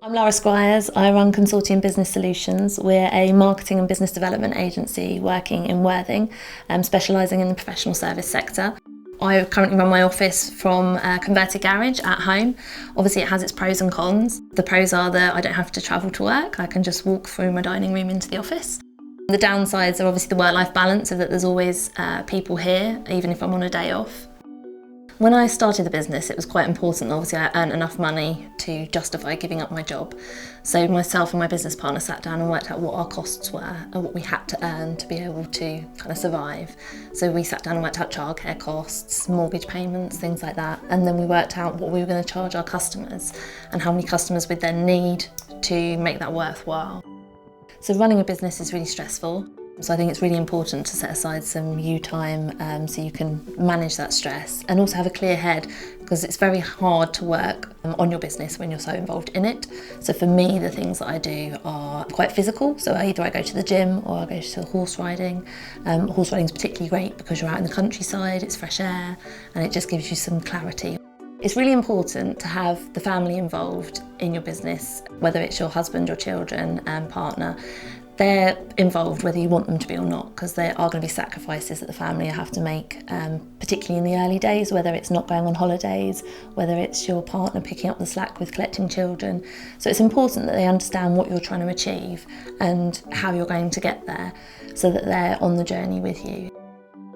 I'm Lara Squires. I run Consortium Business Solutions. We're a marketing and business development agency working in Worthing, specialising in the professional service sector. I currently run my office from a converted garage at home. Obviously it has its pros and cons. The pros are that I don't have to travel to work. I can just walk through my dining room into the office. The downsides are obviously the work-life balance, so that there's always people here, even if I'm on a day off. When I started the business, it was quite important. Obviously, I earned enough money to justify giving up my job. So myself and my business partner sat down and worked out what our costs were and what we had to earn to be able to kind of survive. So we sat down and worked out childcare costs, mortgage payments, things like that. And then we worked out what we were going to charge our customers and how many customers we'd then need to make that worthwhile. So running a business is really stressful. So I think it's really important to set aside some you time so you can manage that stress and also have a clear head, because it's very hard to work on your business when you're so involved in it. So for me, the things that I do are quite physical. So either I go to the gym or I go to horse riding. Horse riding is particularly great because you're out in the countryside, it's fresh air, and it just gives you some clarity. It's really important to have the family involved in your business, whether it's your husband, your children, partner. They're involved whether you want them to be or not, because there are going to be sacrifices that the family have to make, particularly in the early days, whether it's not going on holidays, whether it's your partner picking up the slack with collecting children. So it's important that they understand what you're trying to achieve and how you're going to get there, so that they're on the journey with you.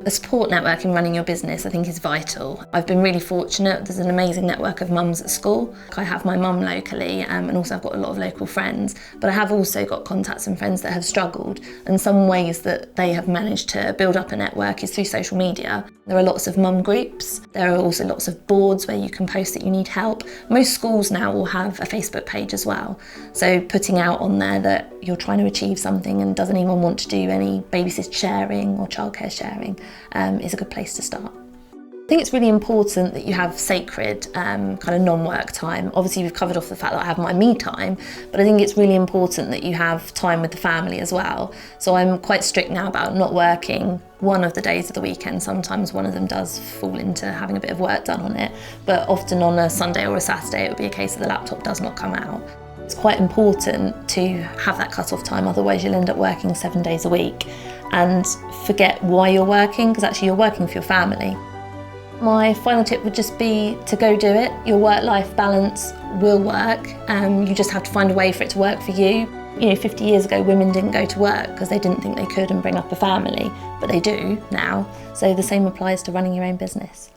A support network in running your business, I think, is vital. I've been really fortunate. There's an amazing network of mums at school. I have my mum locally, and also I've got a lot of local friends, but I have also got contacts and friends that have struggled, and some ways that they have managed to build up a network is through social media. There are lots of mum groups. There are also lots of boards where you can post that you need help. Most schools now will have a Facebook page as well. So putting out on there that you're trying to achieve something and doesn't anyone want to do any babysit sharing or childcare sharing is a good place to start. I think it's really important that you have sacred kind of non-work time. Obviously we've covered off the fact that I have my me time, but I think it's really important that you have time with the family as well. So I'm quite strict now about not working one of the days of the weekend. Sometimes one of them does fall into having a bit of work done on it, but often on a Sunday or a Saturday it would be a case that the laptop does not come out. It's quite important to have that cut-off time, otherwise you'll end up working 7 days a week and forget why you're working, because actually you're working for your family. My final tip would just be to go do it. Your work-life balance will work. You just have to find a way for it to work for you. 50 years ago, women didn't go to work because they didn't think they could and bring up a family, but they do now. So the same applies to running your own business.